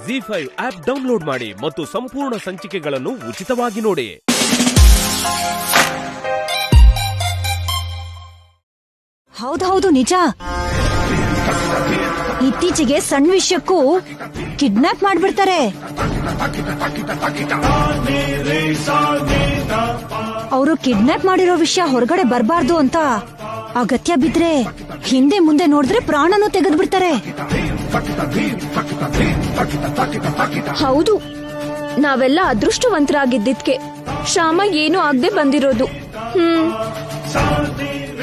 ZEE5 app download ಮಾಡಿ ಮತ್ತು ಸಂಪೂರ್ಣ ಸಂಚಿಕೆಗಳನ್ನು ಉಚಿತವಾಗಿ ನೋಡಿ. ಹೌದೌದು, ನಿಜ. ಇತ್ತೀಚೆಗೆ ಸಣ್ಣ ವಿಷಯಕ್ಕೂ ಕಿಡ್ನಾಪ್ ಮಾಡ್ಬಿಡ್ತಾರೆ. ಅವರು ಕಿಡ್ನಾಪ್ ಮಾಡಿರೋ ವಿಷಯ ಹೊರಗಡೆ ಬರಬಾರ್ದು ಅಂತ ಅಗತ್ಯ ಬಿದ್ರೆ ಹಿಂದೆ ಮುಂದೆ ನೋಡಿದ್ರೆ ಪ್ರಾಣನೂ ತೆಗೆದ್ಬಿಡ್ತಾರೆ. ಹೌದು, ನಾವೆಲ್ಲ ಅದೃಷ್ಟವಂತರಾಗಿದ್ದಕ್ಕೆ ಶ್ಯಾಮ ಏನೂ ಆಗದೆ ಬಂದಿರೋದು.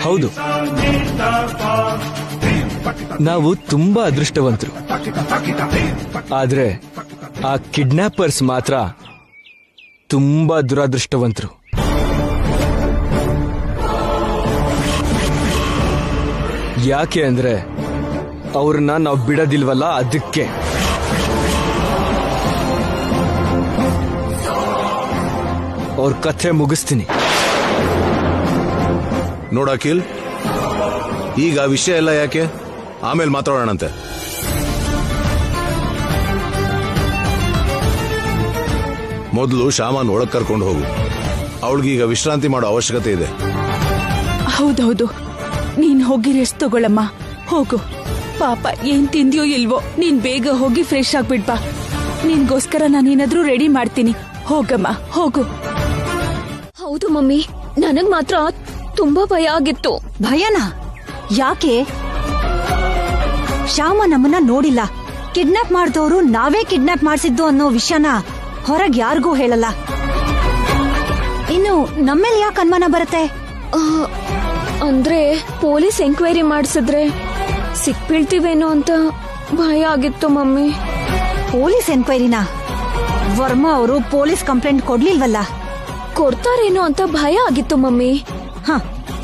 ಹೌದು, ನಾವು ತುಂಬಾ ಅದೃಷ್ಟವಂತರು. ಆದ್ರೆ ಆ ಕಿಡ್ನಾಪರ್ಸ್ ಮಾತ್ರ ತುಂಬಾ ದುರದೃಷ್ಟವಂತರು. ಯಾಕೆ ಅಂದ್ರೆ ಅವ್ರನ್ನ ನಾವು ಬಿಡೋದಿಲ್ವಲ್ಲ, ಅದಕ್ಕೆ. ಅವ್ರ ಕಥೆ ಮುಗಿಸ್ತೀನಿ. ನೋಡ ಅಖಿಲ್, ಈಗ ವಿಷಯ ಎಲ್ಲ ಯಾಕೆ, ಆಮೇಲೆ ಮಾತಾಡೋಣಂತೆ. ಮೊದಲು ಶ್ಯಾಮನ್ ಒಳಗ್ ಕರ್ಕೊಂಡು ಹೋಗು. ಅವಳಿಗೀಗ ವಿಶ್ರಾಂತಿ ಮಾಡೋ ಅವಶ್ಯಕತೆ ಇದೆ. ಹೌದೌದು, ನೀನ್ ಹೋಗಿ ರೆಸ್ಟ್ ತಗೊಳಮ್ಮ. ಹೋಗು. ಪಾಪ ಏನ್ ತಿಂದ್ಯೋ ಇಲ್ವೋ, ನೀನ್ ಬೇಗ ಹೋಗಿ ಫ್ರೆಶ್ ಆಗ್ಬಿಡ್ಬಾ. ನಿನ್ಗೋಸ್ಕರ ನಾನೇನಾದ್ರೂ ರೆಡಿ ಮಾಡ್ತೀನಿ. ಹೋಗಮ್ಮ, ಹೋಗು. ಹೌದು ಮಮ್ಮಿ, ನನಗ್ ಮಾತ್ರ ತುಂಬಾ ಭಯ ಆಗಿತ್ತು. ಭಯನಾ? ಯಾಕೆ? ಶ್ಯಾಮ ನಮ್ಮನ್ನ ನೋಡಿಲ್ಲ. ಕಿಡ್ನಾಪ್ ಮಾಡಿದವರು ನಾವೇ ಕಿಡ್ನಾಪ್ ಮಾಡಿಸಿದ್ದು ಅನ್ನೋ ವಿಷಯನ ಹೊರಗ್ ಯಾರಿಗೂ ಹೇಳಲ್ಲ. ಇನ್ನು ನಮ್ಮೇಲೆ ಯಾಕೆ ಅನುಮಾನ ಬರುತ್ತೆ? ಅಂದ್ರೆ ಪೊಲೀಸ್ ಎಂಕ್ವೈರಿ ಮಾಡಿಸಿದ್ರೆ ಸಿಕ್ಬೀಳ್ತೀವೇನೋ ಅಂತ ಭಯ ಆಗಿತ್ತು ಮಮ್ಮಿ. ಪೊಲೀಸ್ ಎನ್ಕ್ವೈರಿನಾ? ವರ್ಮಾ ಅವರು ಪೊಲೀಸ್ ಕಂಪ್ಲೇಂಟ್ ಕೊಡ್ಲಿಲ್ವಲ್ಲ? ಕೊಡ್ತಾರೇನೋ ಅಂತ ಭಯ ಆಗಿತ್ತು ಮಮ್ಮಿ.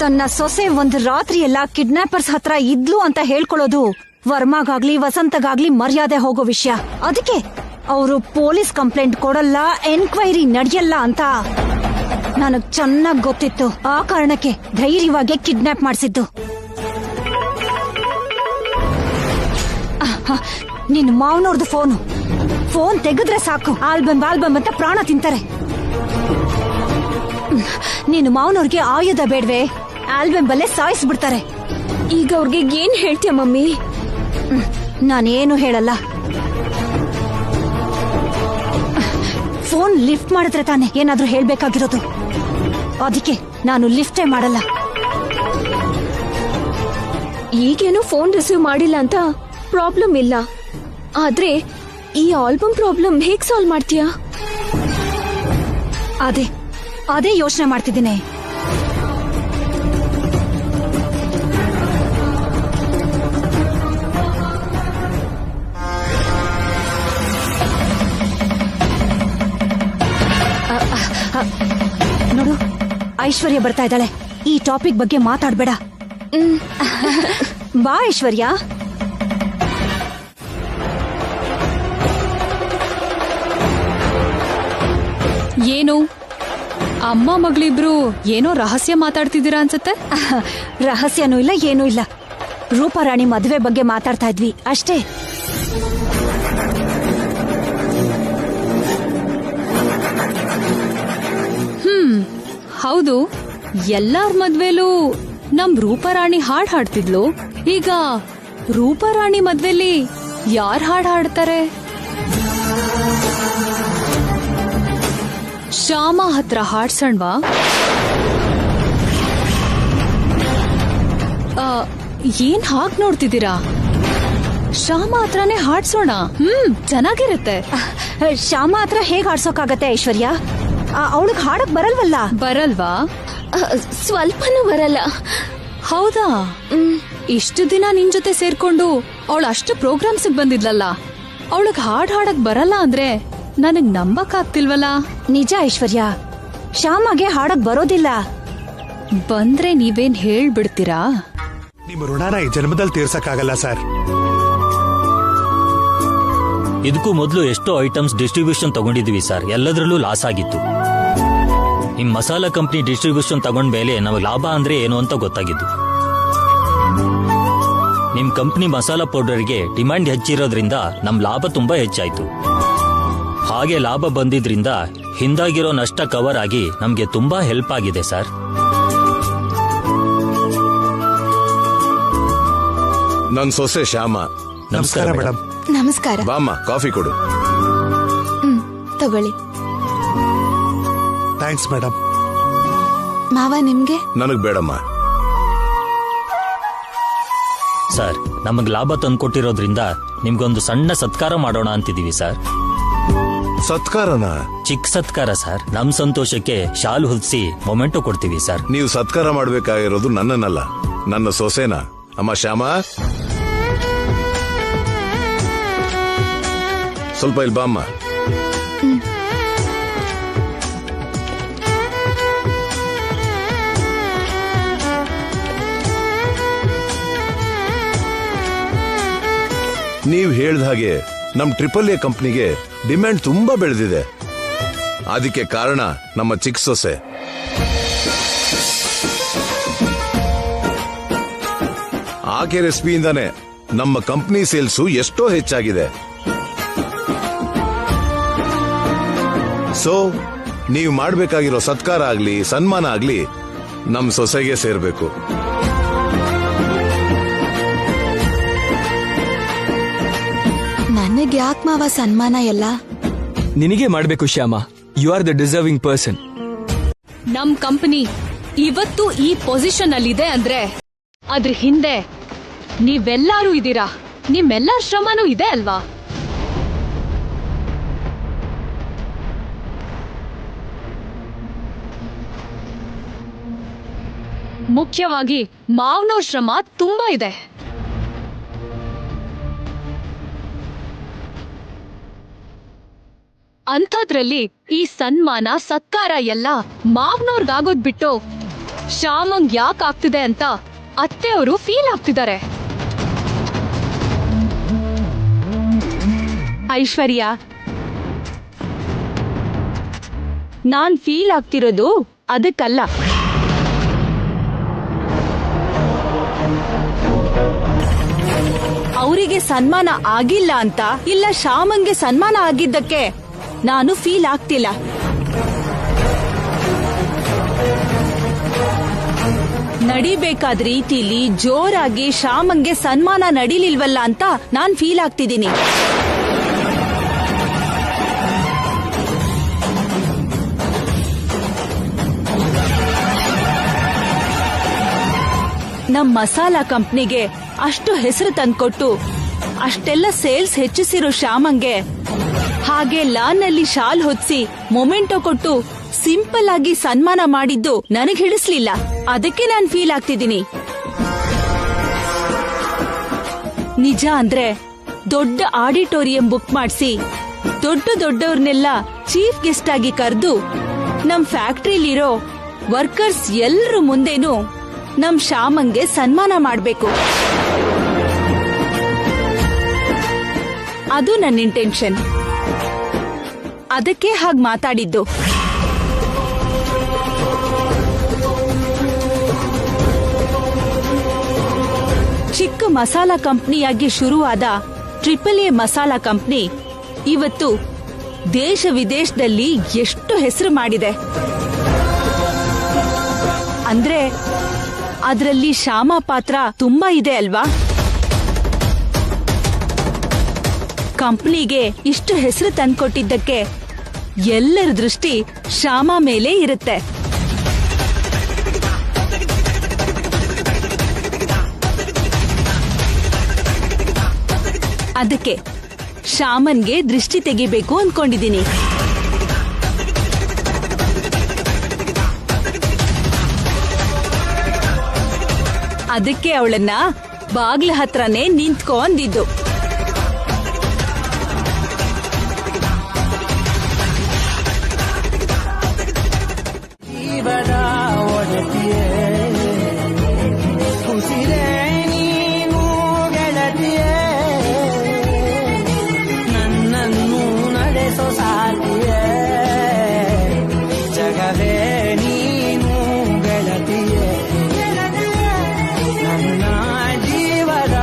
ತನ್ನ ಸೊಸೆ ಒಂದ್ ರಾತ್ರಿ ಎಲ್ಲ ಕಿಡ್ನಾಪರ್ಸ್ ಹತ್ರ ಇದ್ಲು ಅಂತ ಹೇಳ್ಕೊಳ್ಳೋದು ವರ್ಮಾಗಾಗ್ಲಿ ವಸಂತಗಾಗ್ಲಿ ಮರ್ಯಾದೆ ಹೋಗೋ ವಿಷಯ. ಅದಕ್ಕೆ ಅವರು ಪೊಲೀಸ್ ಕಂಪ್ಲೇಂಟ್ ಕೊಡಲ್ಲ, ಎನ್ಕ್ವೈರಿ ನಡೆಯಲ್ಲ ಅಂತ ನನಗ್ ಚೆನ್ನಾಗ್ ಗೊತ್ತಿತ್ತು. ಆ ಕಾರಣಕ್ಕೆ ಧೈರ್ಯವಾಗಿ ಕಿಡ್ನಾಪ್ ಮಾಡಿಸಿದ್ದು. ನಿನ್ ಮಾವನವ್ರದ್ದು ಫೋನ್ ತೆಗೆದ್ರೆ ಸಾಕು, ಆಲ್ಬಮ್ ಅಂತ ಪ್ರಾಣ ತಿಂತಾರೆ. ನೀನು ಮಾವನವ್ರಿಗೆ ಆಯುಧ ಬೇಡ್ವೆ, ಆಲ್ಬಮ್ ಬಲ್ಲೇ ಸಾಯಿಸ್ಬಿಡ್ತಾರೆ. ಈಗ ಅವ್ರಿಗೆ ಏನ್ ಹೇಳ್ತೀಯ ಮಮ್ಮಿ? ನಾನೇನು ಹೇಳಲ್ಲ. ಫೋನ್ ಲಿಫ್ಟ್ ಮಾಡಿದ್ರೆ ತಾನೆ ಏನಾದ್ರೂ ಹೇಳ್ಬೇಕಾಗಿರೋದು. ಅದಕ್ಕೆ ನಾನು ಲಿಫ್ಟೇ ಮಾಡಲ್ಲ. ಈಗೇನು ಫೋನ್ ರಿಸೀವ್ ಮಾಡಿಲ್ಲ ಅಂತ ಪ್ರಾಬ್ಲಮ್ ಇಲ್ಲ, ಆದ್ರೆ ಈ ಆಲ್ಬಮ್ ಪ್ರಾಬ್ಲಮ್ ಹೇಗ್ ಸಾಲ್ವ್ ಮಾಡ್ತೀಯಾ? ಅದೇ ಯೋಚನೆ ಮಾಡ್ತಿದ್ದೀನಿ. ನೋಡು, ಐಶ್ವರ್ಯ ಬರ್ತಾ ಇದ್ದಾಳೆ. ಈ ಟಾಪಿಕ್ ಬಗ್ಗೆ ಮಾತಾಡ್ಬೇಡ. ಬಾ ಐಶ್ವರ್ಯ. ಏನು ಅಮ್ಮ ಮಗಳಿಬ್ರು ಏನೋ ರಹಸ್ಯ ಮಾತಾಡ್ತಿದ್ದೀರಾ ಅನ್ಸತ್ತೆ? ರಹಸ್ಯನೂ ಇಲ್ಲ, ಏನೂ ಇಲ್ಲ. ರೂಪಾರಾಣಿ ಮದುವೆ ಬಗ್ಗೆ ಮಾತಾಡ್ತಾ ಇದ್ವಿ ಅಷ್ಟೇ. ಹೌದು, ಎಲ್ಲಾರ್ ಮದ್ವೆಲೂ ನಮ್ ರೂಪಾರಾಣಿ ಹಾಡ್ ಹಾಡ್ತಿದ್ಲು. ಈಗ ರೂಪಾರಾಣಿ ಮದ್ವೆಲಿ ಯಾರ್ ಹಾಡ್ ಹಾಡ್ತಾರೆ? ಶ್ಯಾಮ ಹತ್ರ ಹಾಡ್ಸಣ್ವಾ? ಏನ್ ಹಾಕ್ ನೋಡ್ತಿದ್ದೀರಾ? ಶ್ಯಾಮ ಹತ್ರನೇ ಹಾಡ್ಸೋಣ. ಚೆನ್ನಾಗಿರುತ್ತೆ. ಶ್ಯಾಮ ಹತ್ರ ಹೇಗ್ ಹಾಡ್ಸೋಕಾಗತ್ತೆ ಐಶ್ವರ್ಯ? ಅವಳಿಗೆ ಹಾಡಕ್ ಬರಲ್ವಾ? ಸ್ವಲ್ಪನೂ ಬರಲ್ಲ. ಹೌದಾ? ಇಷ್ಟು ದಿನ ನಿನ್ ಜೊತೆ ಸೇರ್ಕೊಂಡು ಅವಳು ಅಷ್ಟು ಪ್ರೋಗ್ರಾಮ್ಸ್ ಬಂದಿದ್ಲಲ್ಲ, ಅವಳಿಗೆ ಹಾಡಕ್ ಬರಲ್ಲ ಅಂದ್ರೆ ನನಗ್ ನಂಬಕ್ ಆಗ್ತಿಲ್ವಲ್ಲ. ನಿಜ ಐಶ್ವರ್ಯ, ಶ್ಯಾಮಗೆ ಹಾಡಕ್ ಬರೋದಿಲ್ಲ. ಬಂದ್ರೆ ನೀವೇನ್ ಹೇಳ್ಬಿಡ್ತೀರಾ? ನಿಮ್ಮ ಋಣನ ಈ ಜನ್ಮದಲ್ಲಿ ತೀರ್ಸಕ್ಕಾಗಲ್ಲ ಸರ್. ಇದಕ್ಕೂ ಮೊದಲು ಎಷ್ಟೋ ಐಟಮ್ಸ್ ಡಿಸ್ಟ್ರಿಬ್ಯೂಷನ್ ತಗೊಂಡಿದ್ವಿ ಸರ್, ಎಲ್ಲದರಲ್ಲೂ ಲಾಸ್ ಆಗಿತ್ತು. ನಿಮ್ ಮಸಾಲಾ ಕಂಪ್ನಿ ಡಿಸ್ಟ್ರಿಬ್ಯೂಷನ್ ತಗೊಂಡ ಮೇಲೆ ನಮಗೆ ಲಾಭ ಅಂದ್ರೆ ಏನು ಅಂತ ಗೊತ್ತಾಗಿದ್ದು. ನಿಮ್ ಕಂಪ್ನಿ ಮಸಾಲಾ ಪೌಡರ್ಗೆ ಡಿಮ್ಯಾಂಡ್ ಹೆಚ್ಚಿರೋದ್ರಿಂದ ನಮ್ ಲಾಭ ತುಂಬಾ ಹೆಚ್ಚಾಯ್ತು. ಹಾಗೆ ಲಾಭ ಬಂದಿದ್ರಿಂದ ಹಿಂದಾಗಿರೋ ನಷ್ಟ ಕವರ್ ಆಗಿ ನಮ್ಗೆ ತುಂಬಾ ಹೆಲ್ಪ್ ಆಗಿದೆ ಸರ್. ನನ್ ಸೊಸೆ ಶ್ಯಾಮ. ನಮಸ್ಕಾರ ಮೇಡಮ್. ನಮಸ್ಕಾರ. ಬಾಮ್ಮ ಕಾಫಿ ಕೊಡು. ತಗೊಳ್ಳಿ. Thanks madam. ಮಾವ ನಿಮ್ಗೆ? ನನಗ್ ಬೇಡಮ್ಮ. ಸರ್, ನಮಗ್ ಲಾಭ ತಂದ್ಕೊಟ್ಟಿರೋದ್ರಿಂದ ನಿಮ್ಗೊಂದು ಸಣ್ಣ ಸತ್ಕಾರ ಮಾಡೋಣ ಅಂತಿದೀವಿ ಸರ್. ಸತ್ಕಾರನ? ಚಿಕ್ಕ ಸತ್ಕಾರ ಸರ್. ನಮ್ ಸಂತೋಷಕ್ಕೆ ಶಾಲು ಹೊದಿಸಿ ಮೊಮೆಂಟೋ ಕೊಡ್ತೀವಿ ಸರ್. ನೀವು ಸತ್ಕಾರ ಮಾಡ್ಬೇಕಾಗಿರೋದು ನನ್ನನ್ನಲ್ಲ, ನನ್ನ ಸೊಸೆನ. ಅಮ್ಮ ಶ್ಯಾಮ, ಸ್ವಲ್ಪ ಇಲ್ಲಿ ಬಾಮ್ಮ. ನೀವ್ ಹೇಳ್ದ ಹಾಗೆ ನಮ್ AAA ಕಂಪ್ನಿಗೆ ಡಿಮ್ಯಾಂಡ್ ತುಂಬಾ ಬೆಳೆದಿದೆ. ಅದಕ್ಕೆ ಕಾರಣ ನಮ್ಮ ಚಿಕ್ಕ ಸೊಸೆ. ಆಕೆ ರೆಸಿಪಿಯಿಂದಾನೆ ನಮ್ಮ ಕಂಪ್ನಿ ಸೇಲ್ಸು ಎಷ್ಟೋ ಹೆಚ್ಚಾಗಿದೆ. ಸೊ ನೀವು ಮಾಡಬೇಕಾಗಿರೋ ಸತ್ಕಾರ ಆಗ್ಲಿ ಸನ್ಮಾನ ಆಗ್ಲಿ ನಮ್ ಸೊಸೆಗೆ ಸೇರ್ಬೇಕು. ನನಗೆ ಯಾಕೆ ಮಾವ ಸನ್ಮಾನ ಎಲ್ಲ? ನಿನಗೆ ಮಾಡ್ಬೇಕು Shyama. You are the deserving person. ನಮ್ ಕಂಪನಿ ಇವತ್ತು ಈ ಪೊಸಿಷನ್ ಅಲ್ಲಿದೆ ಅಂದ್ರೆ ಅದ್ರ ಹಿಂದೆ ನೀವೆಲ್ಲಾರು ಇದ್ದೀರಾ. ನಿಮ್ಮೆಲ್ಲರ ಶ್ರಮನೂ ಇದೆ ಅಲ್ವಾ? ಮುಖ್ಯವಾಗಿ ಮಾವನವ್ರ ಶ್ರಮ ತುಂಬಾ ಇದೆ. ಅಂಥದ್ರಲ್ಲಿ ಈ ಸನ್ಮಾನ ಸತ್ಕಾರ ಎಲ್ಲ ಮಾವನವ್ರಿಗಾಗೋದ್ ಬಿಟ್ಟು ಶ್ಯಾಮಂಗ್ ಯಾಕೆ ಆಗ್ತಿದೆ ಅಂತ ಅತ್ತೆಯವರು ಫೀಲ್ ಆಗ್ತಿದ್ದಾರೆ. ಐಶ್ವರ್ಯ, ನಾನ್ ಫೀಲ್ ಆಗ್ತಿರೋದು ಅದಕ್ಕಲ್ಲ. ಅವರಿಗೆ ಸನ್ಮಾನ ಆಗಿಲ್ಲ ಅಂತ, ಇಲ್ಲ ಶ್ಯಾಮಂಗೆ ಸನ್ಮಾನ ಆಗಿದ್ದಕ್ಕೆ ನಾನು ಫೀಲ್ ಆಗ್ತಿಲ್ಲ. ನಡಿಬೇಕಾದ ರೀತಿಲಿ ಜೋರಾಗಿ ಶ್ಯಾಮಂಗೆ ಸನ್ಮಾನ ನಡಿಲಿಲ್ವಲ್ಲ ಅಂತ ನಾನ್ ಫೀಲ್ ಆಗ್ತಿದ್ದೀನಿ. ನಮ್ ಮಸಾಲಾ ಕಂಪ್ನಿಗೆ ಅಷ್ಟು ಹೆಸರು ತಂದ್ಕೊಟ್ಟು ಅಷ್ಟೆಲ್ಲ ಸೇಲ್ಸ್ ಹೆಚ್ಚಿಸಿರೋ ಶ್ಯಾಮಂಗೆ ಹಾಗೆ ಲಾನ್ನಲ್ಲಿ ಶಾಲ್ ಹೊತ್ಸಿ ಮೊಮೆಂಟೋ ಕೊಟ್ಟು ಸಿಂಪಲ್ ಆಗಿ ಸನ್ಮಾನ ಮಾಡಿದ್ದು ನನಗ್ ಹಿಡಿಸ್ಲಿಲ್ಲ. ಅದಕ್ಕೆ ನಾನ್ ಫೀಲ್ ಆಗ್ತಿದ್ದೀನಿ. ನಿಜ ಅಂದ್ರೆ ದೊಡ್ಡ ಆಡಿಟೋರಿಯಂ ಬುಕ್ ಮಾಡಿಸಿ ದೊಡ್ಡವ್ರನ್ನೆಲ್ಲ ಚೀಫ್ ಗೆಸ್ಟ್ ಆಗಿ ಕರೆದು ನಮ್ ಫ್ಯಾಕ್ಟ್ರಿಲಿರೋ ವರ್ಕರ್ಸ್ ಎಲ್ರ ಮುಂದೆನೂ ನಮ್ ಶ್ಯಾಮಂಗೆ ಸನ್ಮಾನ ಮಾಡ್ಬೇಕು. ಅದು ನನ್ನ ಇಂಟೆನ್ಷನ್. ಅದಕ್ಕೆ ಹಾಗ್ ಮಾತಾಡಿದ್ದು. ಚಿಕ್ಕ ಮಸಾಲಾ ಕಂಪ್ನಿಯಾಗಿ ಶುರುವಾದ AAA ಮಸಾಲಾ ಕಂಪ್ನಿ ಇವತ್ತು ದೇಶ ವಿದೇಶದಲ್ಲಿ ಎಷ್ಟು ಹೆಸರು ಮಾಡಿದೆ ಅಂದ್ರೆ ಅದರಲ್ಲಿ ಶ್ಯಾಮ ಪಾತ್ರ ತುಂಬಾ ಇದೆ ಅಲ್ವಾ? ಕಂಪ್ನಿಗೆ ಇಷ್ಟು ಹೆಸರು ತಂದ್ಕೊಟ್ಟಿದ್ದಕ್ಕೆ ಎಲ್ಲರ ದೃಷ್ಟಿ ಶ್ಯಾಮ ಮೇಲೆ ಇರುತ್ತೆ. ಅದಕ್ಕೆ ಶ್ಯಾಮನ್ಗೆ ದೃಷ್ಟಿ ತೆಗಿಬೇಕು ಅನ್ಕೊಂಡಿದ್ದೀನಿ. ಅದಕ್ಕೆ ಅವಳನ್ನ ಬಾಗ್ಲ ಹತ್ರನೇ ನಿಂತ್ಕೊಂಡಿದ್ದು. ನನ್ನನ್ನು ನಡೆಸೋ ಸಾಲಿಯೇ ಜಗವೇ ನೀನು ಗೆಳತಿಯೇ ನನ್ನ ಜೀವದ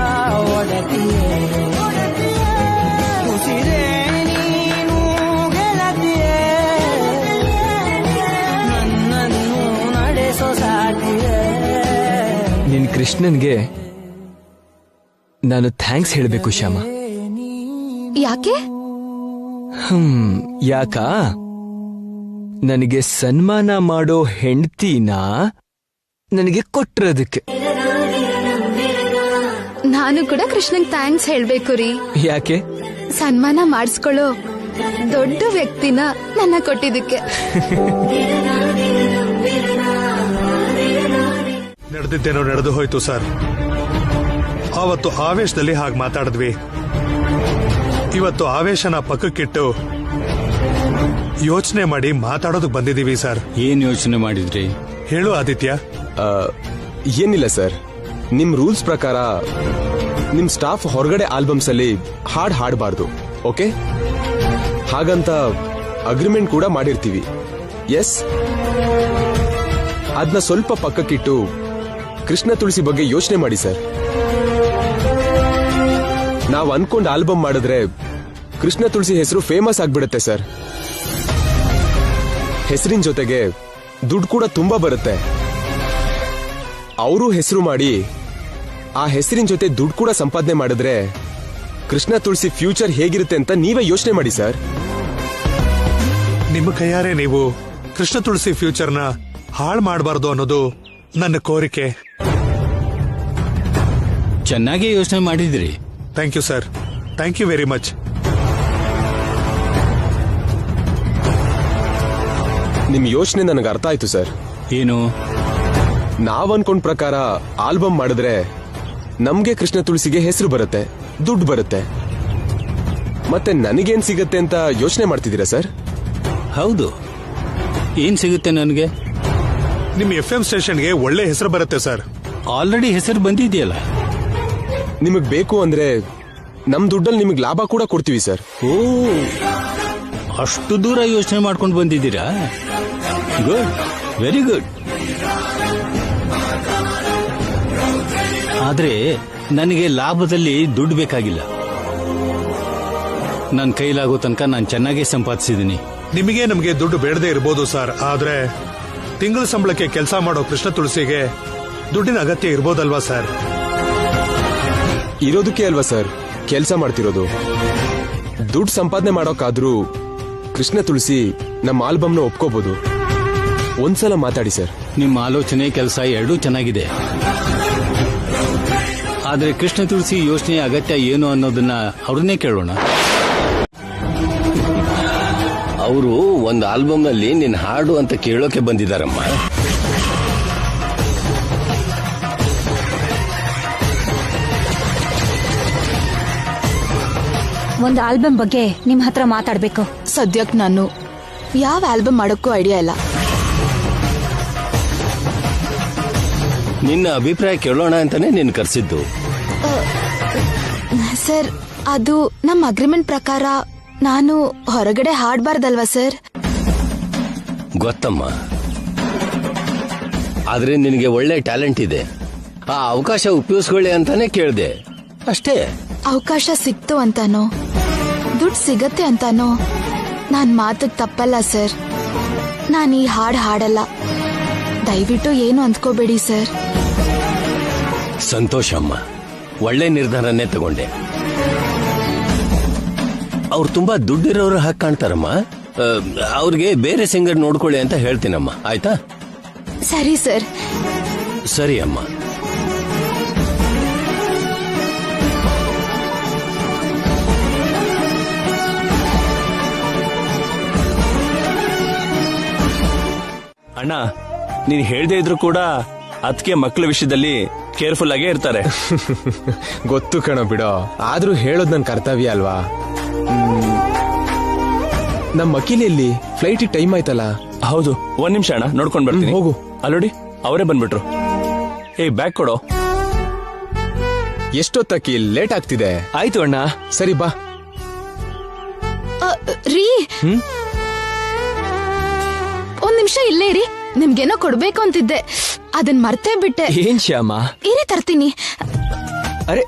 ಕೃಷ್ಣನ್ಗೆ ನಾನು ಥ್ಯಾಂಕ್ಸ್ ಹೇಳಬೇಕು ಶ್ಯಾಮ. ಯಾಕೆ? ಯಾಕ ನನಗೆ ಸನ್ಮಾನ ಮಾಡೋ ಹೆಂಡ್ತಿನ ನನಗೆ ಕೊಟ್ಟಿರೋದಕ್ಕೆ. ನಾನು ಕೂಡ ಕೃಷ್ಣಂಗ್ ಥ್ಯಾಂಕ್ಸ್ ಹೇಳ್ಬೇಕು ರೀ. ಯಾಕೆ? ಸನ್ಮಾನ ಮಾಡಿಸ್ಕೊಳ್ಳೋ ದೊಡ್ಡ ವ್ಯಕ್ತಿನ ನನ್ನ ಕೊಟ್ಟಿದ್ದಕ್ಕೆ. ನಡೆದಿದ್ದೇನೋ ನಡೆದು ಹೋಯ್ತು ಸರ್. ಆವತ್ತು ಆವೇಶದಲ್ಲಿ ಹಾಗೆ ಮಾತಾಡಿದ್ವಿ. ಇವತ್ತು ಆವೇಶನ ಪಕ್ಕಕ್ಕಿಟ್ಟು ಯೋಚನೆ ಮಾಡಿ ಮಾತಾಡೋದಕ್ಕೆ ಬಂದಿದ್ದೀವಿ ಸರ್. ಏನ್ ಯೋಚನೆ ಮಾಡಿದ್ರಿ? ಹೇಳು ಆದಿತ್ಯ. ಏನಿಲ್ಲ ಸರ್, ನಿಮ್ ರೂಲ್ಸ್ ಪ್ರಕಾರ ನಿಮ್ ಸ್ಟಾಫ್ ಹೊರಗಡೆ ಆಲ್ಬಮ್ಸ್ ಅಲ್ಲಿ ಹಾಡ್ ಹಾಡಬಾರ್ದು. ಓಕೆ, ಹಾಗಂತ ಅಗ್ರಿಮೆಂಟ್ ಕೂಡ ಮಾಡಿರ್ತೀವಿ. ಎಸ್, ಅದನ್ನ ಸ್ವಲ್ಪ ಪಕ್ಕಕ್ಕಿಟ್ಟು ಕೃಷ್ಣ ತುಳಸಿ ಬಗ್ಗೆ ಯೋಚನೆ ಮಾಡಿ ಸರ್. ನಾವು ಅನ್ಕೊಂಡ್ ಆಲ್ಬಮ್ ಮಾಡಿದ್ರೆ ಕೃಷ್ಣ ತುಳಸಿ ಹೆಸರು ಫೇಮಸ್ ಆಗ್ಬಿಡುತ್ತೆ ಸರ್. ಹೆಸರಿನ ಜೊತೆಗೆ ದುಡ್ಡು ಕೂಡ ತುಂಬಾ ಬರುತ್ತೆ. ಅವರು ಹೆಸರು ಮಾಡಿ ಆ ಹೆಸರಿನ ಜೊತೆ ದುಡ್ಡು ಕೂಡ ಸಂಪಾದನೆ ಮಾಡಿದ್ರೆ ಕೃಷ್ಣ ತುಳಸಿ ಫ್ಯೂಚರ್ ಹೇಗಿರುತ್ತೆ ಅಂತ ನೀವೇ ಯೋಚನೆ ಮಾಡಿ ಸರ್. ನಿಮ್ಮ ಕೈಯಾರೆ ನೀವು ಕೃಷ್ಣ ತುಳಸಿ ಫ್ಯೂಚರ್ನ ಹಾಳು ಮಾಡಬಾರ್ದು ಅನ್ನೋದು ನನ್ನ ಕೋರಿಕೆ. ಚೆನ್ನಾಗಿ ಯೋಚನೆ ಮಾಡಿದ್ರಿ. Thank you sir, thank you very much. ನಿಮ್ ಯೋಚನೆ ನನಗೆ ಅರ್ಥ ಆಯ್ತು ಸರ್. ಏನು? ನಾವ್ ಅನ್ಕೊಂಡ್ ಪ್ರಕಾರ ಆಲ್ಬಮ್ ಮಾಡಿದ್ರೆ ನಮ್ಗೆ ಕೃಷ್ಣ ತುಳಸಿಗೆ ಹೆಸರು ಬರುತ್ತೆ, ದುಡ್ಡು ಬರುತ್ತೆ. ಮತ್ತೆ ನನಗೇನ್ ಸಿಗತ್ತೆ ಅಂತ ಯೋಚನೆ ಮಾಡ್ತಿದ್ದೀರಾ ಸರ್? ಹೌದು, ಏನ್ ಸಿಗುತ್ತೆ ನನಗೆ? ನಿಮ್ FM ಸ್ಟೇಷನ್ಗೆ ಒಳ್ಳೆ ಹೆಸರು ಬರುತ್ತೆ ಸರ್. ಆಲ್ರೆಡಿ ಹೆಸರು ಬಂದಿದೆಯಲ್ಲ. ನಿಮಗ್ ಬೇಕು ಅಂದ್ರೆ ನಮ್ ದುಡ್ಡಲ್ಲಿ ನಿಮಗ್ ಲಾಭ ಕೂಡ ಕೊಡ್ತೀವಿ ಸರ್. ಓ, ಅಷ್ಟು ದೂರ ಯೋಚನೆ ಮಾಡ್ಕೊಂಡು ಬಂದಿದ್ದೀರಾ? Good, very good. ಆದ್ರೆ ನನಗೆ ಲಾಭದಲ್ಲಿ ದುಡ್ಡು ಬೇಕಾಗಿಲ್ಲ. ನನ್ನ ಕೈಲಾಗೋ ತನಕ ನಾನು ಚೆನ್ನಾಗೇ ಸಂಪಾದಿಸಿದ್ದೀನಿ. ನಿಮಗೆ ನಮಗೆ ದುಡ್ಡು ಬೇಡದೇ ಇರ್ಬೋದು ಸರ್, ಆದ್ರೆ ತಿಂಗಳ ಸಂಬಳಕ್ಕೆ ಕೆಲಸ ಮಾಡೋ ಕೃಷ್ಣ ತುಳಸಿಗೆ ದುಡ್ಡಿನ ಅಗತ್ಯ ಇರ್ಬೋದಲ್ವಾ ಸರ್? ಇರೋದಕ್ಕೆ ಅಲ್ವಾ ಸರ್ ಕೆಲಸ ಮಾಡ್ತಿರೋದು. ದುಡ್ಡು ಸಂಪಾದನೆ ಮಾಡೋಕಾದ್ರೂ ಕೃಷ್ಣ ತುಳಸಿ ನಮ್ಮ ಆಲ್ಬಮ್ನ ಒಪ್ಕೋಬಹುದು. ಒಂದ್ಸಲ ಮಾತಾಡಿ ಸರ್. ನಿಮ್ಮ ಆಲೋಚನೆ ಕೆಲಸ ಎರಡೂ ಚೆನ್ನಾಗಿದೆ. ಆದ್ರೆ ಕೃಷ್ಣ ತುಳಸಿ ಯೋಚನೆ ಅಗತ್ಯ ಏನು ಅನ್ನೋದನ್ನ ಅವ್ರನ್ನೇ ಕೇಳೋಣ. ಅವರು ಒಂದು ಆಲ್ಬಮ್ನಲ್ಲಿ ನಿನ್ನ ಹಾಡು ಅಂತ ಕೇಳೋಕೆ ಬಂದಿದ್ದಾರಮ್ಮ. ಒಂದು ಆಲ್ಬಮ್ ಬಗ್ಗೆ ನಿಮ್ ಹತ್ರ ಮಾತಾಡ್ಬೇಕು. ಸದ್ಯಕ್ಕೆ ನಾನು ಯಾವ ಆಲ್ಬಮ್ ಮಾಡೋಕ್ಕೂ ಐಡಿಯಾ ಇಲ್ಲ. ನಿನ್ನ ಅಭಿಪ್ರಾಯ ಕೇಳೋಣ ಅಂತಾನೆ ನಿನ್ನ ಕರೆಸಿದ್ದು. ಸರ್, ಅದು ನಮ್ಮ ಅಗ್ರಿಮೆಂಟ್ ಪ್ರಕಾರ ನಾನು ಹೊರಗಡೆ ಹಾಡಬಾರ್ದಲ್ವಾ ಸರ್? ಗೊತ್ತಮ್ಮ, ಆದ್ರೆ ನಿನಗೆ ಒಳ್ಳೆ ಟ್ಯಾಲೆಂಟ್ ಇದೆ. ಆ ಅವಕಾಶ ಉಪಯೋಗಿಸ್ಕೊಳ್ಳಿ ಅಂತಾನೆ ಕೇಳಿದೆ ಅಷ್ಟೇ. ಅವಕಾಶ ಸಿಕ್ತು ಅಂತಾನೋ ದುಡ್ಡು ಸಿಗತ್ತೆ ಅಂತಾನೋ ನಾನ್ ಮಾತಕ್ ತಪ್ಪಲ್ಲ ಸರ್. ನಾನು ಈ ಹಾಡ್ ಹಾಡಲ್ಲ, ದಯವಿಟ್ಟು ಏನು ಅಂದ್ಕೋಬೇಡಿ ಸರ್. ಸಂತೋಷ ಅಮ್ಮ, ಒಳ್ಳೆ ನಿರ್ಧಾರನೇ ತಗೊಂಡೆ. ಅವ್ರು ತುಂಬಾ ದುಡ್ಡಿರೋರು ಹಾಗೆ ಕಾಣ್ತಾರಮ್ಮ. ಅವ್ರಿಗೆ ಬೇರೆ ಸಿಂಗರ್ ನೋಡ್ಕೊಳ್ಳಿ ಅಂತ ಹೇಳ್ತೀನಮ್ಮ, ಆಯ್ತಾ? ಸರಿ ಸರ್. ಸರಿ ಅಮ್ಮ. ಅಣ್ಣ, ನೀನ್ ಹೇಳ್ದೇ ಇದ್ರು ಕೂಡ ಅದಕ್ಕೆ ಮಕ್ಕಳ ವಿಷಯದಲ್ಲಿ ಕೇರ್ಫುಲ್ ಆಗೇ ಇರ್ತಾರೆ. ಗೊತ್ತು ಕಣ ಬಿಡೋ, ಆದ್ರೂ ಹೇಳೋದ್ ನನ್ ಕರ್ತವ್ಯ ಅಲ್ವಾ. ನಮ್ ಅಖಿಲೆಯಲ್ಲಿ ಫ್ಲೈಟ್ ಟೈಮ್ ಆಯ್ತಲ್ಲ. ಹೌದು, ಒಂದ್ ನಿಮಿಷ ಅಣ್ಣ, ನೋಡ್ಕೊಂಡ್ ಬರ್ತೀನಿ. ಹೋಗು. ಅಲ್ಲೋಡಿ, ಅವರೇ ಬಂದ್ಬಿಟ್ರು. ಬ್ಯಾಗ್ ಕೊಡೋ. ಎಷ್ಟೊತ್ತಕ್ಕಿ ಲೇಟ್ ಆಗ್ತಿದೆ. ಆಯ್ತು ಅಣ್ಣ, ಸರಿ ಬಾ. ರೀ, ಒಂದ್ ನಿಮಿಷ ಇಲ್ಲೇ ಇರಿ. ನಿಮ್ಗೇನೋ ಕೊಡ್ಬೇಕು ಅಂತಿದ್ದೆ, ಅದನ್ ಮರ್ತೇ ಬಿಟ್ಟೆ. ಏನ್ ಶ್ಯಾಮ? ಇರಿ, ತರ್ತೀನಿ. ಅರೆ,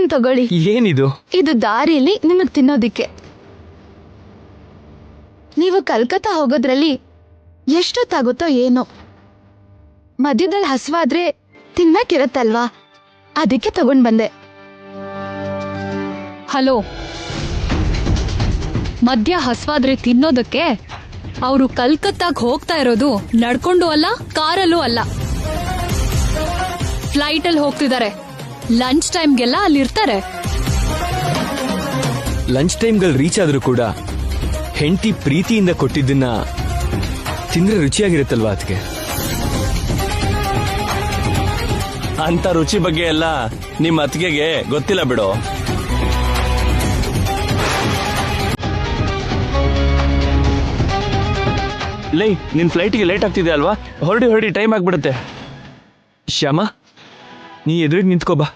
ಇದನ್ ತಗೊಳ್ಳಿ. ಏನಿದು? ಇದು ದಾರಿಯಲ್ಲಿ ನಿಮಗ್ ತಿನ್ನೋದಿಕ್ಕೆ. ನೀವು ಕಲ್ಕತ್ತಾ ಹೋಗೋದ್ರಲ್ಲಿ ಎಷ್ಟೊತ್ತಾಗುತ್ತೋ ಏನೋ, ಮಧ್ಯದಲ್ಲಿ ಹಸುವಾದ್ರೆ ತಿನ್ನಕ್ಕಿರತ್ತಲ್ವಾ, ಅದಕ್ಕೆ ತಗೊಂಡ್ ಬಂದೆ. ಹಲೋ, ಮಧ್ಯ ಹಸ್ವಾದ್ರೆ ತಿನ್ನೋದಕ್ಕೆ? ಅವರು ಕಲ್ಕತ್ತಾಗ್ ಹೋಗ್ತಾ ಇರೋದು ನಡ್ಕೊಂಡು ಅಲ್ಲ, ಕಾರಲ್ಲೂ ಅಲ್ಲ, ಫ್ಲೈಟಲ್ಲಿ ಹೋಗ್ತಿದ್ದಾರೆ. ಲಂಚ್ ಟೈಮ್ಗೆಲ್ಲ ಅಲ್ಲಿರ್ತಾರೆ. ಲಂಚ್ ಟೈಮ್ಗಳು ರೀಚ್ ಆದ್ರೂ ಕೂಡ ಹೆಂಡತಿ ಪ್ರೀತಿಯಿಂದ ಕೊಟ್ಟಿದ್ದನ್ನ ತಿಂದ್ರೆ ರುಚಿಯಾಗಿರುತ್ತಲ್ವಾ ಅದಕ್ಕೆ. ಅಂತ ರುಚಿ ಬಗ್ಗೆ ಎಲ್ಲ ನಿಮ್ಮ ಅತ್ತಿಗೆಗೆ ಗೊತ್ತಿಲ್ಲ ಬಿಡು. ಲೈ, ನಿನ್ ಫ್ಲೈಟ್ಗೆ ಲೇಟ್ ಆಗ್ತಿದೆ ಅಲ್ವಾ? ಹೊರಡಿ ಟೈಮ್ ಆಗ್ಬಿಡುತ್ತೆ. ಶ್ಯಾಮ, ನೀ ಎದುರಿಗೆ ನಿಂತ್ಕೋ ಬಾ.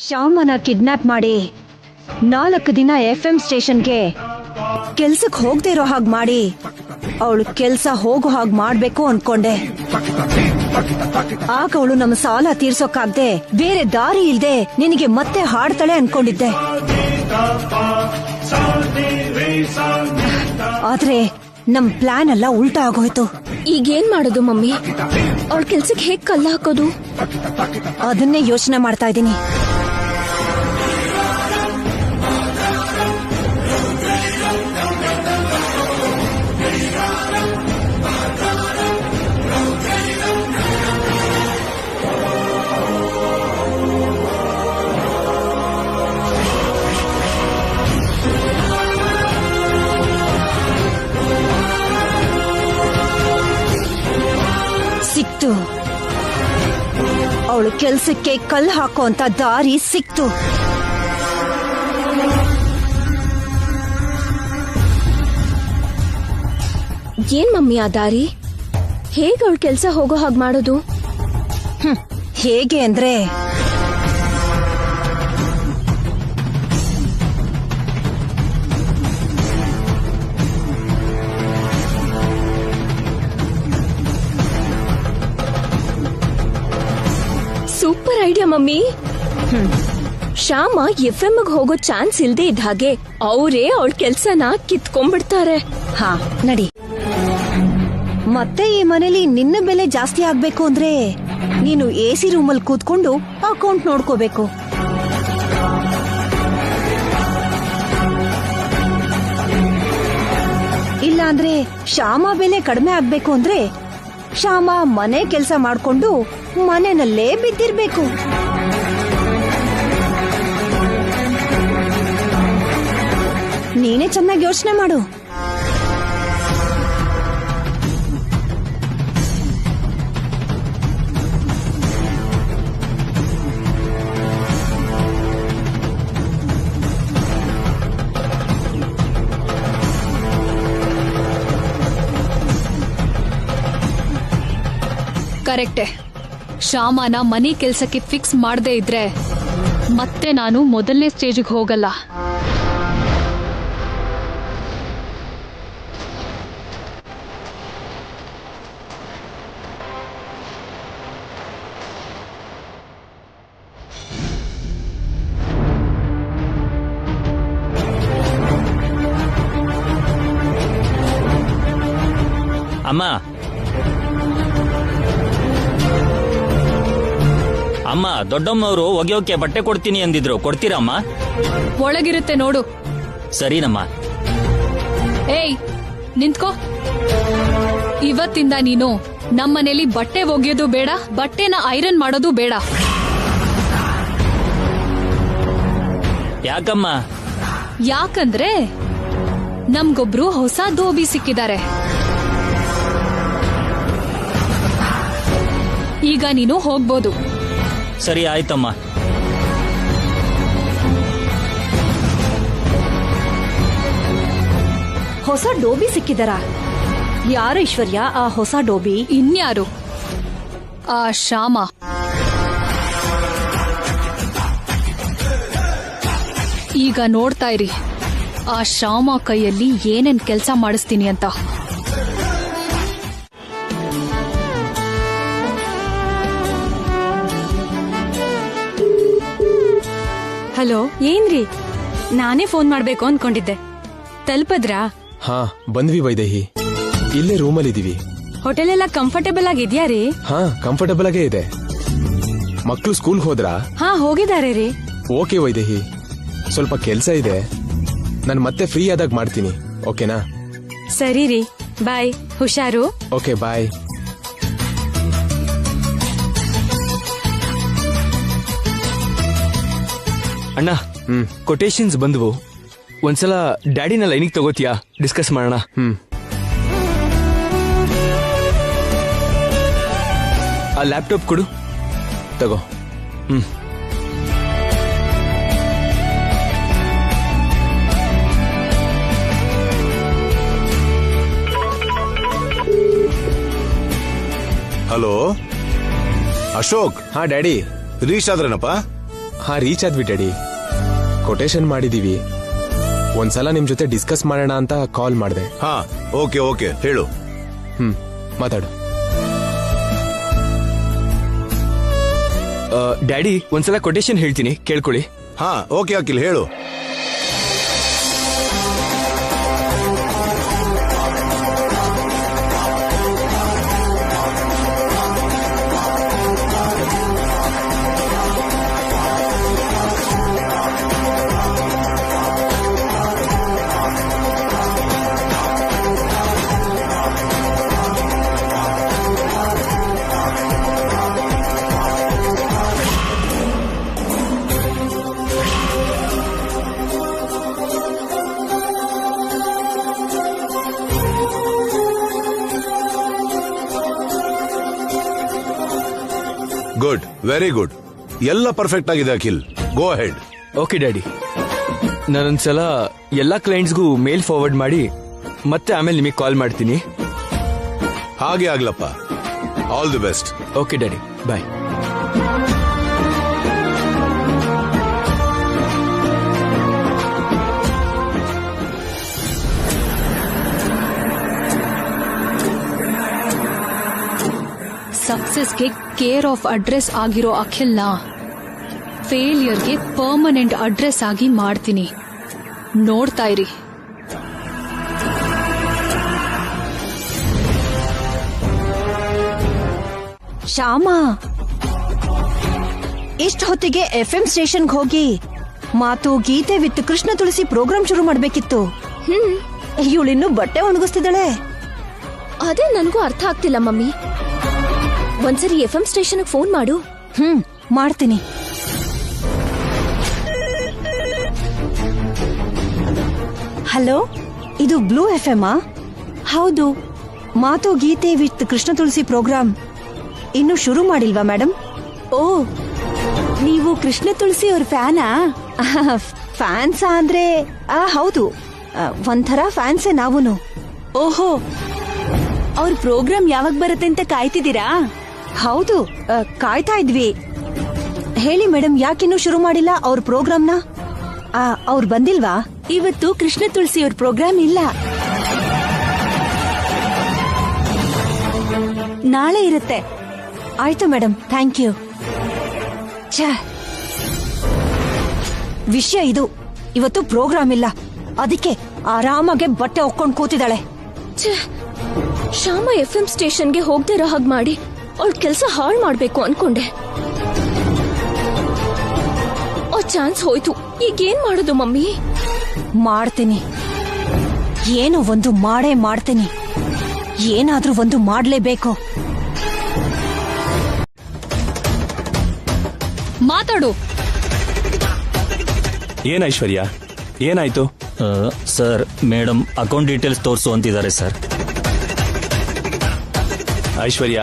ಶ್ಯಾಮನ ಕಿಡ್ನಾಪ್ ಮಾಡಿ 4 ದಿನ FM ಸ್ಟೇಷನ್ಗೆ ಕೆಲ್ಸಕ್ಕೆ ಹೋಗದೆ ಇರೋ ಹಾಗೆ ಮಾಡಿ ಅವಳು ಕೆಲ್ಸ ಹೋಗೋ ಹಾಗೆ ಮಾಡ್ಬೇಕು ಅನ್ಕೊಂಡೆ. ಆಗ ಅವಳು ನಮ್ಮ ಸಾಲ ತೀರ್ಸೋಕಾಗ್ದೆ ಬೇರೆ ದಾರಿ ಇಲ್ದೆ ನಿನಗೆ ಮತ್ತೆ ಹಾಡ್ತಾಳೆ ಅನ್ಕೊಂಡಿದ್ದೆ. ಆದ್ರೆ ನಮ್ ಪ್ಲಾನ್ ಎಲ್ಲ ಉಲ್ಟಾ ಆಗೋಯ್ತು. ಈಗೇನ್ ಮಾಡೋದು ಮಮ್ಮಿ? ಅವಳ ಕೆಲ್ಸಕ್ಕೆ ಹೇಗ್ ಕಲ್ಲ ಹಾಕೋದು? ಅದನ್ನೇ ಯೋಚನೆ ಮಾಡ್ತಾ ಇದ್ದೀನಿ. ಸಿಕ್ತು, ಅವಳು ಕೆಲ್ಸಕ್ಕೆ ಕಲ್ಲು ಹಾಕೋ ಅಂತ ದಾರಿ ಸಿಕ್ತು. ಏನ್ ಮಮ್ಮಿ ಆ ದಾರಿ? ಹೇಗೆ ಅವಳ ಕೆಲ್ಸ ಹೋಗೋ ಹಾಗೆ ಮಾಡೋದು? ಹೇಗೆ ಅಂದ್ರೆ, super idea mummy. Shyama FM ಹೋಗೋ ಚಾನ್ಸ್ ಇಲ್ದೇ ಇದ್ದ ಹಾಗೆ ಅವರೇ ಅವಳ ಕೆಲ್ಸನ ಕಿತ್ಕೊಂಡ್ಬಿಡ್ತಾರೆ. ಹಾ ನಡಿ. ಮತ್ತೆ ಈ ಮನೇಲಿ ನಿನ್ನ ಬೆಲೆ ಜಾಸ್ತಿ ಆಗ್ಬೇಕು ಅಂದ್ರೆ ನೀನು AC ರೂಮಲ್ಲಿ ಕೂತ್ಕೊಂಡು ಅಕೌಂಟ್ ನೋಡ್ಕೋಬೇಕು. ಇಲ್ಲ ಅಂದ್ರೆ ಶ್ಯಾಮ ಬೆಲೆ ಕಡಿಮೆ ಆಗ್ಬೇಕು ಅಂದ್ರೆ ಶ್ಯಾಮ ಮನೆ ಕೆಲಸ ಮಾಡ್ಕೊಂಡು ಮನೆಯಲ್ಲೇ ಬಿದ್ದಿರ್ಬೇಕು. ನೀನೇ ಚೆನ್ನಾಗಿ ಯೋಚನೆ ಮಾಡು. ಕರೆಕ್ಟೆ. ಶ್ಯಾಮನ ಮನೆ ಕೆಲ್ಸಕ್ಕೆ ಫಿಕ್ಸ್ ಮಾಡದೇ ಇದ್ರೆ ಮತ್ತೆ ನಾನು ಮೊದಲನೇ ಸ್ಟೇಜಿಗೆ ಹೋಗಲ್ಲ. ಅಮ್ಮ, ದೊಡ್ಡಮ್ಮನವರು ಒಗೆಯೋಕೆ ಬಟ್ಟೆ ಕೊಡ್ತೀನಿ ಅಂದಿದ್ರು, ಕೊಡ್ತೀರಮ್ಮ? ಒಳಗಿರುತ್ತೆ ನೋಡು. ಸರಿನಮ್ಮ. ಏಯ್ ನಿಂತ್ಕೋ. ಇವತ್ತಿಂದ ನೀನು ನಮ್ಮನೇಲಿ ಬಟ್ಟೆ ಒಗೆಯೋದು ಬೇಡ, ಬಟ್ಟೆನ ಐರನ್ ಮಾಡೋದು ಬೇಡ. ಯಾಕಮ್ಮ? ಯಾಕಂದ್ರೆ ನಮ್ಗೊಬ್ರು ಹೊಸ ಧೋಬಿ ಸಿಕ್ಕಿದ್ದಾರೆ. ಈಗ ನೀನು ಹೋಗ್ಬೋದು. ಸರಿ ಆಯ್ತಮ್ಮ. ಹೊಸ ಡೋಬಿ ಸಿಕ್ಕಿದಾರ? ಯಾರು ಐಶ್ವರ್ಯ ಆ ಹೊಸ ಡೋಬಿ? ಇನ್ಯಾರು? ಆ ಶ್ಯಾಮ. ಈಗ ನೋಡ್ತಾ ಇರಿ ಆ ಶ್ಯಾಮ ಕೈಯಲ್ಲಿ ಏನೇನ್ ಕೆಲ್ಸ ಮಾಡಿಸ್ತೀನಿ ಅಂತ. ಹಲೋ, ಏನ್ರಿ? ನಾನೇ ಫೋನ್ ಮಾಡ್ಬೇಕು ಅನ್ಕೊಂಡಿದ್ದೆ. ತಲುಪದ್ರಾ? ಹಾ, ಬಂದ್ವಿ ವೈದೇಹಿ. ಇಲ್ಲೇ ರೂಮಲ್ಲಿ ಇದೀವಿ. ಹೋಟೆಲ್ ಎಲ್ಲ ಕಂಫರ್ಟೇಬಲ್ ಆಗಿದ್ಯಾ ರೀ? ಹಾ, ಕಂಫರ್ಟಬಲ್ ಆಗೇ ಇದೆ. ಮಕ್ಳು ಸ್ಕೂಲ್ ಹೋದ್ರಾ? ಹಾ, ಹೋಗಿದ್ದಾರೆ ರೀ. ಓಕೆ ವೈದೇಹಿ, ಸ್ವಲ್ಪ ಕೆಲ್ಸ ಇದೆ, ನಾನು ಮತ್ತೆ ಫ್ರೀ ಆದಾಗ ಮಾಡ್ತೀನಿ. ಓಕೆನಾ? ಸರಿ ರೀ, ಬಾಯ್. ಹುಷಾರು. ಓಕೆ, ಬಾಯ್. ಅಣ್ಣ, ಕೊಟೇಶನ್ಸ್ ಬಂದ್ವು. ಒಂದ್ಸಲ ಡ್ಯಾಡಿನ ಲೈನಿಗೆ ತಗೋತಿಯಾ? ಡಿಸ್ಕಸ್ ಮಾಡೋಣ. ಆ ಲ್ಯಾಪ್ಟಾಪ್ ಕೊಡು. ತಗೋ. ಹಲೋ ಅಶೋಕ್. ಹಾ ಡ್ಯಾಡಿ. ರೀಚ್ ಆದ್ರೇನಪ್ಪ? ಹಾ, ರೀಚ್ ಆದ್ವಿ ಡ್ಯಾಡಿ. ಕೊಟೇಶನ್ ಮಾಡಿದೀವಿ. ಒಂದ್ಸಲ ನಿಮ್ ಜೊತೆ ಡಿಸ್ಕಸ್ ಮಾಡೋಣ ಅಂತ ಕಾಲ್ ಮಾಡಿದೆ. ಹಾ, ಓಕೆ ಓಕೆ, ಹೇಳು. ಮಾತಾಡು. ಡ್ಯಾಡಿ, ಒಂದ್ಸಲ ಕೊಟೇಶನ್ ಹೇಳ್ತೀನಿ, ಕೇಳ್ಕೊಳ್ಳಿ. ಹಾ, ಓಕೆ ಅಖಿಲ್, ಹೇಳು. Good, very good. ಎಲ್ಲ ಪರ್ಫೆಕ್ಟ್ ಆಗಿದೆ Akhil. Go ahead. Okay daddy, ನಾನೊಂದ್ಸಲ ಎಲ್ಲಾ ಕ್ಲೈಂಟ್ಸ್ಗೂ ಮೇಲ್ ಫಾರ್ವರ್ಡ್ ಮಾಡಿ ಮತ್ತೆ ಆಮೇಲೆ ನಿಮಗೆ ಕಾಲ್ ಮಾಡ್ತೀನಿ. ಹಾಗೆ ಆಗ್ಲಪ್ಪ. All the best. Okay daddy, bye. ಸಕ್ಸಸ್ಗೆ ಕೇರ್ ಆಫ್ ಅಡ್ರೆಸ್ ಆಗಿರೋ ಅಖಿಲ್ನ ಫೇಲಿಯರ್ಗೆ ಪರ್ಮನೆಂಟ್ ಅಡ್ರೆಸ್ ಆಗಿ ಮಾಡ್ತೀನಿ. ನೋಡ್ತಾ ಇರಿ. ಶ್ಯಾಮ, ಇಷ್ಟ ಹೊತ್ತಿಗೆ FM ಸ್ಟೇಷನ್ಗೆ ಹೋಗಿ ಮಾತು ಗೀತೆ ವಿತ್ ಕೃಷ್ಣ ತುಳಸಿ ಪ್ರೋಗ್ರಾಮ್ ಶುರು ಮಾಡ್ಬೇಕಿತ್ತು. ಇವಳಿನ್ನು ಬಟ್ಟೆ ಒಣಗಿಸ್ತಿದ್ದಾಳೆ. ಅದೇ ನನಗೂ ಅರ್ಥ ಆಗ್ತಿಲ್ಲ ಮಮ್ಮಿ. ಒಂದ್ಸರಿ FM ಸ್ಟೇಷನ್ ಫೋನ್ ಮಾಡು. ಮಾಡ್ತೀನಿ. ಹಲೋ, ಇದು ಬ್ಲೂ FM? ಹೌದು. ಮಾತು ಗೀತೆ ವಿತ್ ಕೃಷ್ಣ ತುಳಸಿ ಪ್ರೋಗ್ರಾಮ್ ಇನ್ನು ಶುರು ಮಾಡಿಲ್ವಾ ಮೇಡಮ್? ಓ, ನೀವು ಕೃಷ್ಣ ತುಳಸಿ ಅವ್ರ ಫ್ಯಾನಾ? ಫ್ಯಾನ್ಸಾ ಅಂದ್ರೆ ಹೌದು, ಒಂಥರ ಫ್ಯಾನ್ಸೇ ನಾವೂನು. ಓಹೋ, ಅವ್ರ ಪ್ರೋಗ್ರಾಮ್ ಯಾವಾಗ ಬರುತ್ತೆ ಅಂತ ಕಾಯ್ತಿದ್ದೀರಾ? ಹೌದು, ಕಾಯ್ತಾ ಇದ್ವಿ. ಹೇಳಿ ಮೇಡಮ್, ಯಾಕಿನ್ನೂ ಶುರು ಮಾಡಿಲ್ಲ ಅವ್ರ ಪ್ರೋಗ್ರಾಮ್ನ? ಅವ್ರು ಬಂದಿಲ್ವಾ? ಇವತ್ತು ಕೃಷ್ಣ ತುಳಸಿ ಅವ್ರ ಪ್ರೋಗ್ರಾಮ್ ಇಲ್ಲ, ನಾಳೆ ಇರುತ್ತೆ. ಆಯ್ತು ಮೇಡಮ್, ಥ್ಯಾಂಕ್ ಯು. ವಿಷಯ ಇದು, ಇವತ್ತು ಪ್ರೋಗ್ರಾಮ್ ಇಲ್ಲ, ಅದಕ್ಕೆ ಆರಾಮಾಗೆ ಬಟ್ಟೆ ಹೊಕ್ಕೊಂಡು ಕೂತಿದ್ದಾಳೆ. ಶ್ಯಾಮ FM ಸ್ಟೇಷನ್ಗೆ ಹೋಗದೆ ಇರೋ ಹಾಗೆ ಮಾಡಿ ಅವಳ ಕೆಲಸ ಹಾಳು ಮಾಡ್ಬೇಕು ಅನ್ಕೊಂಡೆ. ಆ ಚಾನ್ಸ್ ಹೋಯ್ತು. ಈಗೇನ್ ಮಾಡೋದು ಮಮ್ಮಿ? ಮಾಡ್ತೀನಿ, ಏನೋ ಒಂದು ಮಾಡೇ ಮಾಡ್ತೀನಿ. ಏನಾದ್ರೂ ಒಂದು ಮಾಡ್ಲೇಬೇಕು. ಮಾತಾಡು. ಏನ್ ಐಶ್ವರ್ಯ, ಏನಾಯ್ತು? ಸರ್, ಮೇಡಮ್ ಅಕೌಂಟ್ ಡೀಟೇಲ್ಸ್ ತೋರಿಸು ಅಂತಿದ್ದಾರೆ ಸರ್. ಐಶ್ವರ್ಯ,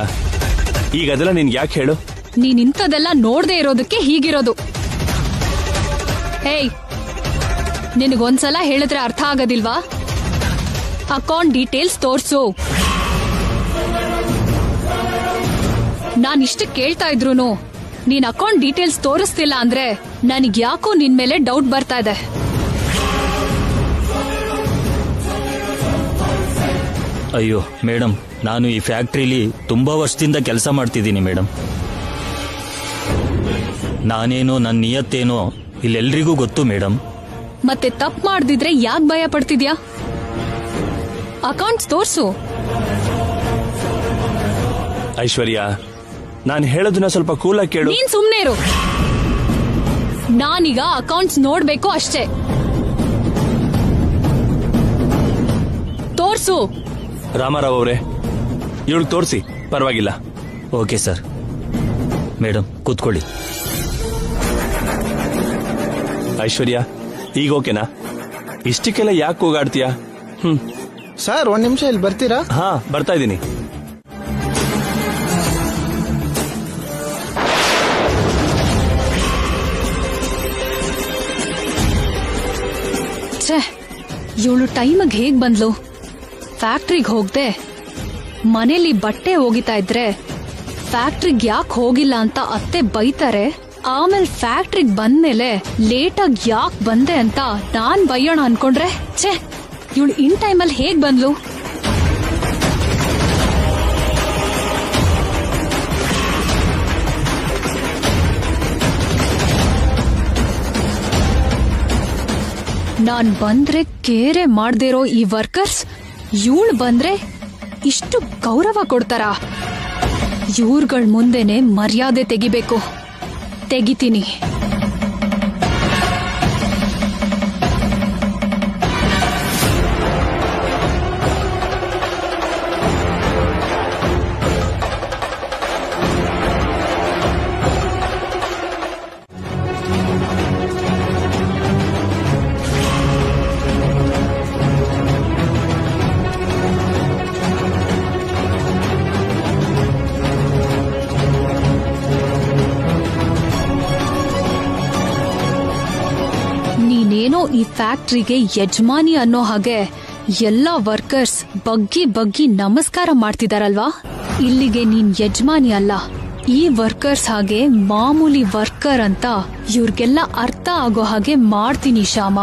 ಈಗ ಅದೆಲ್ಲ ನಿನ್ಗೆ ಯಾಕೆ ಹೇಳು? ನೀನ್ ಇಂಥದೆಲ್ಲ ನೋಡ್ದೇ ಇರೋದಕ್ಕೆ ಹೀಗಿರೋದು. ಹೇಯ್, ನಿನಗೊಂದ್ಸಲ ಹೇಳಿದ್ರೆ ಅರ್ಥ ಆಗೋದಿಲ್ವಾ? ಅಕೌಂಟ್ ಡೀಟೇಲ್ಸ್ ತೋರ್ಸು. ನಾನಿಷ್ಟು ಕೇಳ್ತಾ ಇದ್ರೂನು ನೀನ್ ಅಕೌಂಟ್ ಡೀಟೇಲ್ಸ್ ತೋರಿಸ್ತಿಲ್ಲ ಅಂದ್ರೆ ನನಗ್ ಯಾಕೋ ನಿನ್ ಮೇಲೆ ಡೌಟ್ ಬರ್ತಾ ಇದೆ. ಅಯ್ಯೋ ಮೇಡಮ್, ನಾನು ಈ ಫ್ಯಾಕ್ಟ್ರಿಲಿ ತುಂಬಾ ವರ್ಷದಿಂದ ಕೆಲಸ ಮಾಡ್ತಿದ್ದೀನಿ ಮೇಡಮ್. ನಾನೇನೋ ನನ್ನ ನಿಯತ್ತೇನೋ ಇಲ್ಲೆಲ್ರಿಗೂ ಗೊತ್ತು ಮೇಡಮ್. ಮತ್ತೆ ತಪ್ಪು ಮಾಡ್ದಿದ್ರೆ ಯಾಕೆ ಭಯ ಪಡ್ತಿದ್ಯಾ? ಅಕೌಂಟ್ಸ್ ತೋರ್ಸು. ಐಶ್ವರ್ಯ, ನಾನು ಹೇಳೋದನ್ನ ಸ್ವಲ್ಪ ಕೂಲಾಗಿ ಕೇಳು. ನೀನ್ ಸುಮ್ನೆ ಇರು. ನಾನೀಗ ಅಕೌಂಟ್ಸ್ ನೋಡ್ಬೇಕು ಅಷ್ಟೇ. ತೋರ್ಸು. ರಾಮಾರಾವ್ ಅವರೇ, ಇವಳು ತೋರಿಸಿ, ಪರವಾಗಿಲ್ಲ. Okay sir. ಮೇಡಮ್ ಕೂತ್ಕೊಳ್ಳಿ. ಐಶ್ವರ್ಯ, ಈಗ ಓಕೆನಾ? ಇಷ್ಟಕ್ಕೆಲ್ಲ ಯಾಕೆ ಹೋಗಾಡ್ತೀಯಾ? ಸರ್, 1 ನಿಮಿಷ ಇಲ್ಲಿ ಬರ್ತೀರಾ? ಹಾ, ಬರ್ತಾ ಇದ್ದೀನಿ. ಇವಳು ಟೈಮಿಗೆ ಹೇಗ್ ಬಂದ್ಲು? ಫ್ಯಾಕ್ಟ್ರಿಗೆ ಹೋಗ್ದೆ ಮನೇಲಿ ಬಟ್ಟೆ ಹೋಗಿತಾ ಇದ್ರೆ ಫ್ಯಾಕ್ಟ್ರಿಗೆ ಯಾಕೆ ಹೋಗಿಲ್ಲ ಅಂತ ಅತ್ತೆ ಬೈತಾರೆ. ಆಮೇಲೆ ಫ್ಯಾಕ್ಟ್ರಿಗೆ ಬಂದ್ಮೇಲೆ ಲೇಟಾಗಿ ಯಾಕೆ ಬಂದೆ ಅಂತ ನಾನ್ ಬೈಯೋಣ ಅನ್ಕೊಂಡ್ರೆ ಇವಳು ಇನ್ ಟೈಮಲ್ಲಿ ಹೇಗ್ ಬಂದ್ಲು? ನಾನ್ ಬಂದ್ರೆ ಕೇರೆ ಮಾಡ್ದೇ ಇರೋ ಈ ವರ್ಕರ್ಸ್ ಇವಳು ಬಂದ್ರೆ ಇಷ್ಟು ಗೌರವ ಕೊಡ್ತಾರ? ಇವ್ರಗಳ ಮುಂದೆನೆ ಮರ್ಯಾದೆ ತೆಗಿಬೇಕು. ತೆಗಿತೀನಿ. ನೀನೇನೋ ಈ ಫ್ಯಾಕ್ಟ್ರಿಗೆ ಯಜಮಾನಿ ಅನ್ನೋ ಹಾಗೆ ಎಲ್ಲಾ ವರ್ಕರ್ಸ್ ಬಗ್ಗಿ ಬಗ್ಗಿ ನಮಸ್ಕಾರ ಮಾಡ್ತಿದಾರಲ್ವಾ? ಇಲ್ಲಿಗೆ ನೀನ್ ಯಜಮಾನಿ ಅಲ್ಲ, ಈ ವರ್ಕರ್ಸ್ ಹಾಗೆ ಮಾಮೂಲಿ ವರ್ಕರ್ ಅಂತ ಇವ್ರಿಗೆಲ್ಲ ಅರ್ಥ ಆಗೋ ಹಾಗೆ ಮಾಡ್ತೀನಿ ಶ್ಯಾಮ.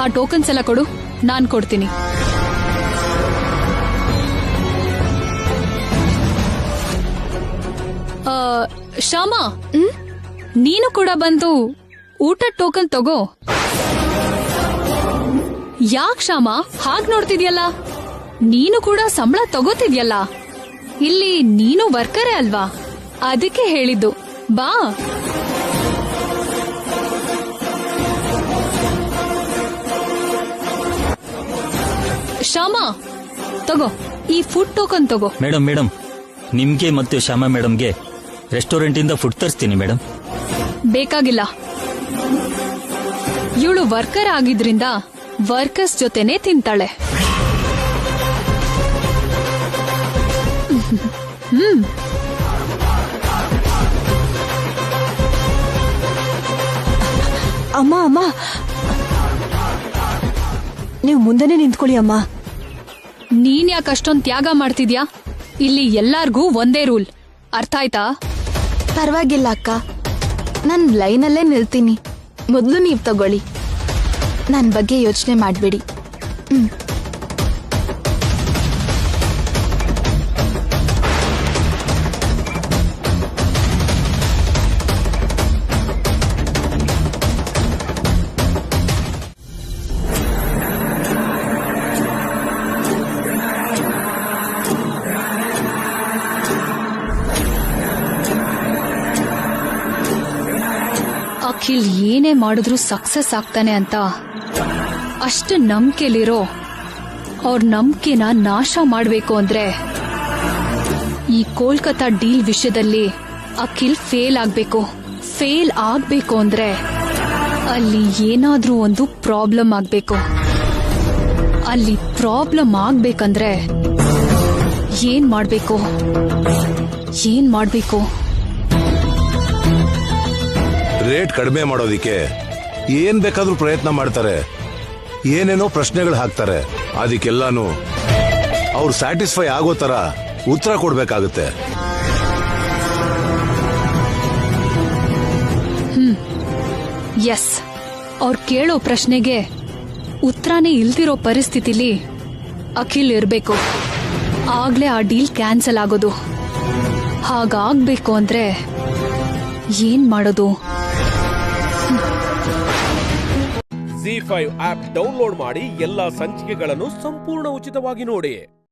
ಆ ಟೋಕನ್ಸ್ ಎಲ್ಲ ಕೊಡು, ನಾನ್ ಕೊಡ್ತೀನಿ. ಶ್ಯಾಮ, ನೀನು ಕೂಡ ಬಂದು ಊಟ ಟೋಕನ್ ತಗೋ. ಯಾಕ್ ಶ್ಯಾಮ ಹಾಗ್ ನೋಡ್ತಿದ್ಯಲ್ಲ? ನೀನು ಕೂಡ ಸಂಬಳ ತಗೋತಿದ್ಯಲ್ಲ. ಇಲ್ಲಿ ನೀನು ವರ್ಕರೇ ಅಲ್ವಾ? ಅದಕ್ಕೆ ಹೇಳಿದ್ದು, ಬಾ. ಶ್ಯಾಮ ತಗೋ, ಈ ಫುಡ್ ಟೋಕನ್ ತಗೋ. ಮೇಡಮ್, ನಿಮ್ಗೆ ಮತ್ತೆ ಶ್ಯಾಮ ಮೇಡಮ್ಗೆ ರೆಸ್ಟೋರೆಂಟ್ ಇಂದ ಫುಡ್ ತರಿಸ್ತೀನಿ ಮೇಡಮ್. ಬೇಕಾಗಿಲ್ಲ. ಇವಳು ವರ್ಕರ್ ಆಗಿದ್ರಿಂದ ವರ್ಕರ್ಸ್ ಜೊತೆನೆ ತಿಂತಾಳೆ. ಅಮ್ಮ, ನೀವು ಮುಂದೆನೆ ನಿಂತ್ಕೊಳ್ಳಿ ಅಮ್ಮ. ನೀನ್ ಯಾಕೆ ಅಷ್ಟೊಂದ್ ತ್ಯಾಗ ಮಾಡ್ತಿದ್ಯಾ? ಇಲ್ಲಿ ಎಲ್ಲಾರ್ಗೂ ಒಂದೇ ರೂಲ್, ಅರ್ಥ ಆಯ್ತಾ? ಪರವಾಗಿಲ್ಲ ಅಕ್ಕ, ನಾನ್ ಲೈನಲ್ಲೇ ನಿಲ್ತೀನಿ. ಮೊದಲು ನೀವ್ ತಗೊಳ್ಳಿ, ನನ್ ಬಗ್ಗೆ ಯೋಚನೆ ಮಾಡ್ಬೇಡಿ. ಅಖಿಲ್ ಏನೇ ಮಾಡಿದ್ರು ಸಕ್ಸಸ್ ಆಗ್ತಾನೆ ಅಂತ ಅಷ್ಟು ನಂಬಿಕೆಲಿರೋ ಅವ್ರ ನಂಬಿಕೆನ ನಾಶ ಮಾಡಬೇಕು ಅಂದ್ರೆ ಈ ಕೋಲ್ಕತ್ತಾ ಡೀಲ್ ವಿಷಯದಲ್ಲಿ ಅಖಿಲ್ ಫೇಲ್ ಆಗ್ಬೇಕು. ಫೇಲ್ ಆಗ್ಬೇಕು ಅಂದ್ರೆ ಅಲ್ಲಿ ಏನಾದ್ರೂ ಒಂದು ಪ್ರಾಬ್ಲಮ್ ಆಗ್ಬೇಕು. ಅಲ್ಲಿ ಪ್ರಾಬ್ಲಮ್ ಆಗ್ಬೇಕಂದ್ರೆ ಏನ್ ಮಾಡ್ಬೇಕು ರೇಟ್ ಕಡಿಮೆ ಮಾಡೋದಿಕ್ಕೆ ಏನ್ ಬೇಕಾದ್ರೂ ಪ್ರಯತ್ನ ಮಾಡ್ತಾರೆ, ಏನೇನೋ ಪ್ರಶ್ನೆಗಳು ಹಾಕ್ತಾರೆ. ಅದಕ್ಕೆಲ್ಲಾನು ಅವ್ರು ಸ್ಯಾಟಿಸ್ಫೈ ಆಗೋ ತರ ಉತ್ತರ ಕೊಡ್ಬೇಕಾಗುತ್ತೆ. ಎಸ್, ಅವ್ರು ಕೇಳೋ ಪ್ರಶ್ನೆಗೆ ಉತ್ತರನೇ ಇಲ್ದಿರೋ ಪರಿಸ್ಥಿತಿಲಿ ಅಖಿಲ್ ಇರ್ಬೇಕು. ಆಗ್ಲೇ ಆ ಡೀಲ್ ಕ್ಯಾನ್ಸಲ್ ಆಗೋದು. ಹಾಗಾಗ್ಬೇಕು ಅಂದ್ರೆ ಏನ್ ಮಾಡೋದು? ZEE5 ಆಪ್ ಡೌನ್ಲೋಡ್ ಮಾಡಿ ಎಲ್ಲಾ ಸಂಚಿಕೆಗಳನ್ನು ಸಂಪೂರ್ಣ ಉಚಿತವಾಗಿ ನೋಡಿ.